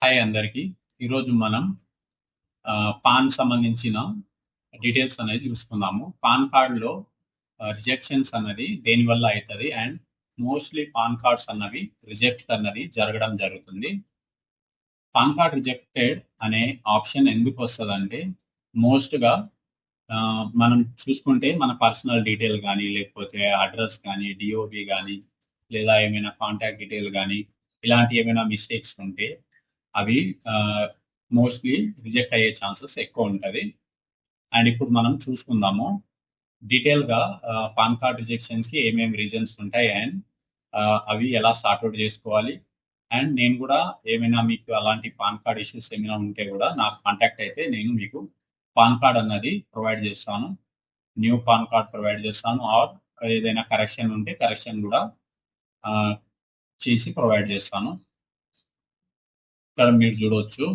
Hi అందరికీ. ఈరోజు మనం పాన్ సంబంధించిన డీటెయిల్స్ అనేది చూసుకుందాము. పాన్ కార్డ్‌లో రిజెక్షన్స్ అన్నది దేనివల్ల అయితది అండ్ మోస్ట్‌లీ పాన్ కార్డ్స్ అన్నవి రిజెక్ట్ అన్నది జరగడం జరుగుతుంది. పాన్ కార్డ్ రిజెక్టెడ్ అనే ఆప్షన్ ఎందుకొస్తదంటే మోస్ట్‌గా మనం చూసుకుంటే మన పర్సనల్ డీటెయిల్ గానీ, లేకపోతే అడ్రెస్ గానీ, డీఓబీ గానీ, లేదా ఏమైనా కాంటాక్ట్ డీటెయిల్ గానీ, ఇలాంటి ఏమైనా మిస్టేక్స్ ఉంటే అవి మోస్ట్‌లీ రిజెక్ట్ అయ్యే ఛాన్సెస్ ఎక్కువుంటది. అండ్ ఇప్పుడు మనం చూసుకుందాము. డీటెయిల్‌గా పాన్ కార్డ్ రిజెక్షన్స్‌కి ఏమేమి రీజన్స్ ఉంటాయి అండ్ అవి ఎలా సార్ట్ ఔట్ జేసుకోవాలి. అండ్ నేను గూడా ఏమైనా మీకు అలాంటి పాన్ కార్డ్ ఇష్యూస్ ఏమైనా ఉంటే గూడా నాకు కాంటాక్ట్ అయితే నేను మీకు పాన్ కార్డ్ అన్నది ప్రొవైడ్ జేస్తాను. న్యూ పాన్ కార్డ్ ప్రొవైడ్ జేస్తాను. ఆర్ ఏదైనా కరెక్షన్ ఉంటే కరెక్షన్ గూడా ఆహ్, చేసి ప్రొవైడ్ జేస్తాను. ఇక్కడ మీరు జూడొచ్చు.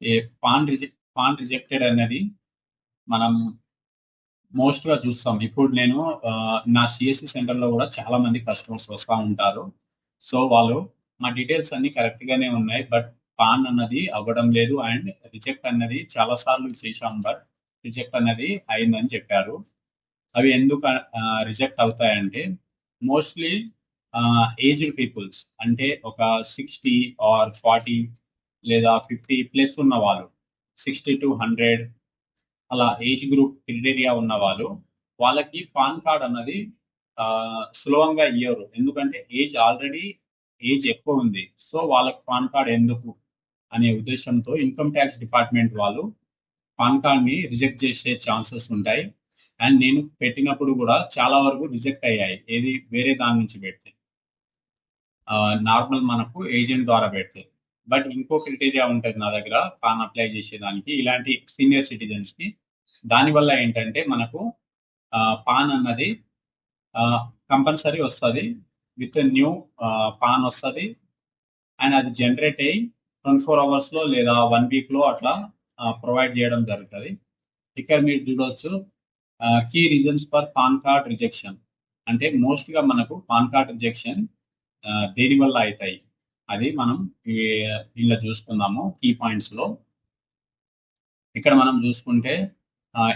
ఏ పాన్ రిజెక్టెడ్ అనేది మనం మోస్ట్‌గా చూస్తాం. ఇప్పుడు నేను నా సీఎస్‌సి సెంటర్‌లో గూడా చాలా మంది కస్టమర్స్ వస్తా ఉంటారు. సో, వాళ్ళు మా డీటెయిల్స్ అన్నీ కరెక్ట్‌గానే ఉన్నాయి. బట్ పాన్ అన్నది అవ్వడం లేదు అండ్ రిజెక్ట్ అన్నది చాలా సార్లు చేశాం. బట్ రిజెక్ట్ అన్నది అయిందని చెప్పారు. అవి ఎందుకు రిజెక్ట్ అవుతాయంటే మోస్ట్‌లీ ఏజ్డ్ పీపుల్స్ అంటే ఒక 60 ఆర్ 40 లేదా 50 ప్లస్ ఉన్నవాళ్ళు 60-100 అలా ఏజ్ గ్రూప్ క్రైటీరియా ఉన్నవాళ్ళు వాళ్ళకి పాన్ కార్డ్ అన్నది సులభంగా ఇయ్యరు. ఎందుకంటే ఏజ్ ఎక్కువ ఉంది. సో, వాళ్ళకి పాన్ కార్డ్ ఎందుకు అనే ఉద్దేశ్యంతో ఇన్‌కమ్ టాక్స్ డిపార్ట్‌మెంట్ వాళ్ళు పాన్ కార్డ్‌ని రిజెక్ట్ చేసే ఛాన్సెస్ ఉంటాయి. అండ్ నేను పెట్టినప్పుడు గూడా చాలా వరకు రిజెక్ట్ అయ్యాయి. ఏది వేరే దాని నుంచి పెడితే. నార్మల్ మనకు ఏజెంట్ ద్వారా పెడితే. బట్ ఇంకో క్రైటీరియా ఉంటది నా దగ్గర పాన్ అప్లై చేసేదానికి. ఇలాంటి సీనియర్ సిటిజన్స్‌కి. దానివల్ల ఏంటంటే మనకు పాన్ అన్నది ఆహ్, కంపల్సరీ వస్తది. విత్ న్యూ పాన్ వస్తది. అండ్ అది జనరేట్ అయ్యి 24 అవర్స్‌లో లేదా 1 వీక్‌లో అట్లా ప్రొవైడ్ చేయడం జరుగుతది. ఇక్కడ మీరు చూడొచ్చు key reasons for PAN card rejection. అంటే మోస్ట్‌గా మనకు పాన్ కార్డ్ రిజెక్షన్ దేనివల్ల అయితాయి? అది మనం ఈ ఇలా చూసుకుందాము కీ పాయింట్స్‌లో. ఇక్కడ మనం చూసుకుంటే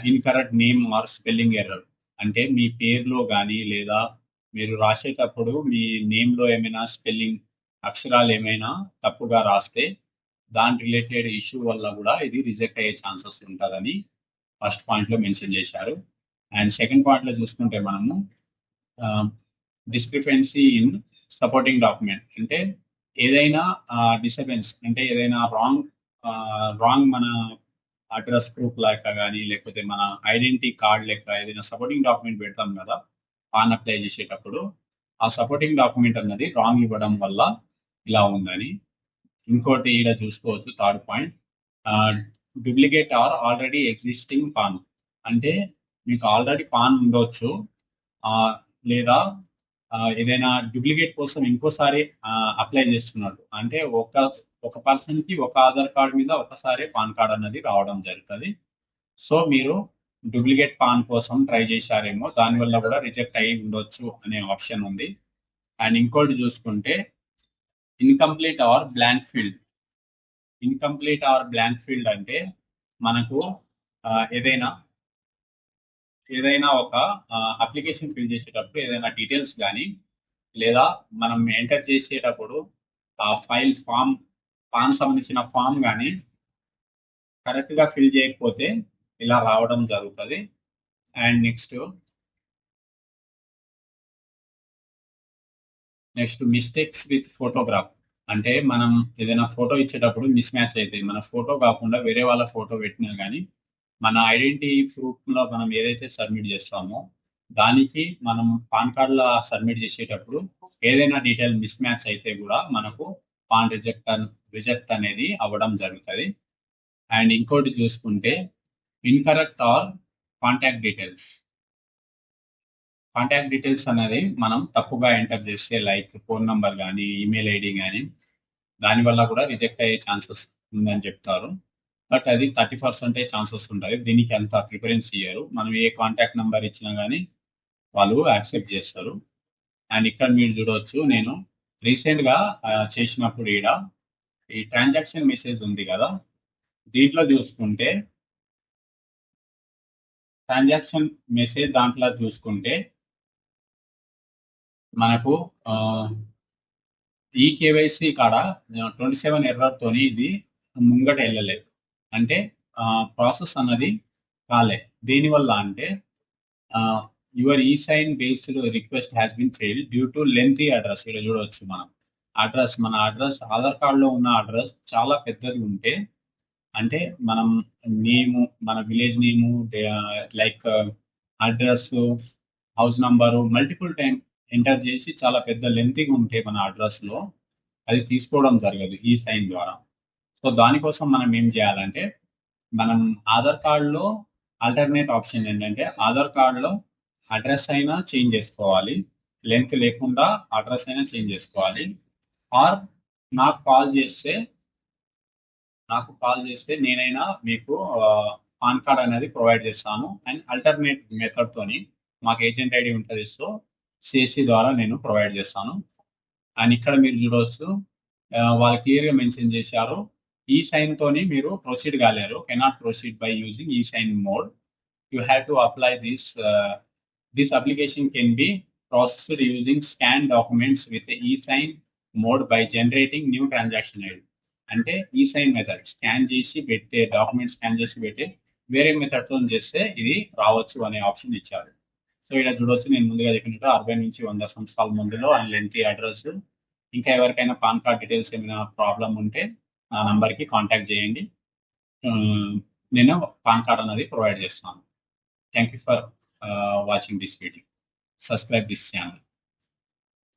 incorrect name or spelling error. అంటే మీ పేరులో గాని లేదా మీరు రాసేటప్పుడు మీ నేమ్‌లో ఏమైనా స్పెల్లింగ్ అక్షరాలేమైనా తప్పుగా రాస్తే దాని రిలేటెడ్ ఇష్యూ వల్ల గూడా ఇది రిజెక్ట్ అయ్యే ఛాన్సెస్ ఉంటదని ఫస్ట్ పాయింట్‌లో మెన్షన్ చేశారు. అండ్ సెకండ్ పాయింట్‌లో చూసుకుంటే మనము ఆహ్, డిస్క్రిపెన్సీ ఇన్ సపోర్టింగ్ డాక్యుమెంట్ అంటే ఏదైనా డిస్టర్బెన్స్ అంటే ఏదైనా రాంగ్ మన అడ్రస్ ప్రూఫ్ లెక్క గాని, లేకపోతే మన ఐడెంటిటీ కార్డ్ లెక్క ఏదైనా సపోర్టింగ్ డాక్యుమెంట్ పెడతాం గదా! పాన్ అప్లై చేసేటప్పుడు. ఆ సపోర్టింగ్ డాక్యుమెంట్ అన్నది రాంగ్ ఇవ్వడం వల్ల ఇలా ఉందని. ఇంకోటి ఈడ చూసుకోవచ్చు third point. Ah, duplicate or already existing PAN. అంటే మీకు ఆల్రెడీ పాన్ ఉండొచ్చు. ఆహ్, లేదా ఏదైనా డూప్లికేట్ కోసం ఇంకోసారి అప్లై చేస్తున్నారు. అంటే ఒక పర్సన్‌కి ఒక ఆధార్ కార్డ్ మీద ఒకసారే పాన్ కార్డ్ అన్నది రావడం జరుగుతది. సో, మీరు డూప్లికేట్ పాన్ కోసం ట్రై చేశారేమో! దానివల్ల కూడా రిజెక్ట్ అయ్యి ఉండొచ్చు అనే ఆప్షన్ ఉంది. అండ్ ఇంకోటి చూసుకుంటే incomplete or blank field. Incomplete or blank field అంటే మనకు ఏదైనా ఏదైనా ఒక అప్లికేషన్ ఫిల్ చేసేటప్పుడు ఏదైనా డీటెయిల్స్ గాని, లేదా మనం ఎంటర్ చేసేటప్పుడు ఆ పాన్ సంబంధించిన ఫామ్ గాని కరెక్ట్‌గా ఫిల్ చేయకపోతే ఇలా రావడం జరుగుతది. And next mistakes with photograph. అంటే మనం ఏదైనా ఫోటో ఇచ్చేటప్పుడు మిస్ మ్యాచ్ అయితాయి. మన ఫోటో కాకుండా వేరే వాళ్ళ ఫోటో పెట్టినా గాని, మన ఐడెంటిటీ ప్రూఫ్‌లో మనం ఏదైతే సబ్మిట్ చేస్తామో, దానికి మనం పాన్ కార్డ్‌లా సబ్మిట్ చేసేటప్పుడు ఏదైనా డీటెయిల్ మిస్ మ్యాచ్ అయితే గూడా మనకు పాన్ రిజెక్ట్ అనేది అవ్వడం జరుగుతది. అండ్ ఇంకోటి చూసుకుంటే incorrect or contact details. Contact details అనేది మనం తప్పుగా ఎంటర్ చేస్తే లైక్ ఫోన్ నంబర్ గాని, ఈమెయిల్ ఐడీ గాని దానివల్ల కూడా రిజెక్ట్ అయ్యే ఛాన్సెస్ ఉందని చెప్తారు. బట్ అది 30% ఛాన్సెస్ ఉంటాయి. దీనికి అంత ప్రిఫరెన్స్ ఇయ్యరు. మనం ఏ కాంటాక్ట్ నంబర్ ఇచ్చినా గానీ వాళ్ళు యాక్సెప్ట్ చేస్తారు. అండ్ ఇక్కడ మీరు చూడొచ్చు నేను రీసెంట్‌గా చేసినప్పుడు ఈ ట్రాన్సాక్షన్ మెసేజ్ ఉంది గదా! దీంట్లో చూసుకుంటే ట్రాన్సాక్షన్ మెసేజ్ దాంట్లో చూసుకుంటే మనకు ఈ కేవైసీ కాడ 27 ఎర్రర్‌తోని ఇది ముంగట ఎళ్ళలేదు. అంటే ప్రాసెస్ అన్నది కాలే. దేనివల్ల అంటే your esign based request has been failed due to lengthy address. ఇక్కడ చూడవచ్చు మనం. మన అడ్రస్ ఆధార్ కార్డ్‌లో ఉన్న అడ్రస్ చాలా పెద్దది ఉంటే అంటే మనం నేము, మన విలేజ్ నేము, like address, house number multiple time enter చేసి చాలా పెద్ద లెంతీగా ఉంటే మన అడ్రస్‌లో అది తీసుకోవడం జరగదు ఈ సైన్ ద్వారా. సో, దానికోసం మనం ఏం చేయాలంటే, మనం ఆధార్ కార్డ్‌లో ఆల్టర్‌నేట్ ఆప్షన్ ఏంటంటే, ఆధార్ కార్డ్‌లో అడ్రస్ అయినా చేంజ్ చేసుకోవాలి. లెంత్ లేకుండా అడ్రస్ అయినా చేంజ్ చేసుకోవాలి. ఆర్ నాకు కాల్ చేస్తే నేనైనా మీకు పాన్ కార్డ్ అనేది ప్రొవైడ్ చేస్తాను. అండ్ ఆల్టర్‌నేట్ మెథడ్‌తోని మాకు ఏజెంట్ ఐడీ ఉంటది. సో, సీఎస్‌సి ద్వారా నేను ప్రొవైడ్ చేస్తాను. అండ్ ఇక్కడ మీరు చూడొచ్చు వాళ్ళు క్లియర్‌గా మెన్షన్ చేశారు. ఈ సైన్‌తోని మీరు ప్రొసీడ్ కాలేరు. Cannot proceed by using e sign mode. You have to apply this application can be processed using scan documents with e sign mode by generating new transaction ID. అంటే ఈ సైన్ మెథడ్ స్కాన్ చేసి పెట్టే document scan చేసి పెట్టే వేరే మెథడ్‌తో చేస్తే ఇది రావచ్చు అనే ఆప్షన్ ఇచ్చారు. సో, ఇక్కడ చూడొచ్చు నేను ముందుగా చెప్పినట్టు 60-100 సంవత్సరాల ముందులో అండ్ లెంతీ అడ్రస్. ఇంకా ఎవరికైనా పాన్ కార్డ్ డీటెయిల్స్ ఏమైనా ప్రాబ్లమ్ ఉంటే నా నంబర్‌కి కాంటాక్ట్ చేయండి. నేను పాన్ కార్డ్ అనేది ప్రొవైడ్ చేస్తాను. Thank you for watching this video. Subscribe this channel.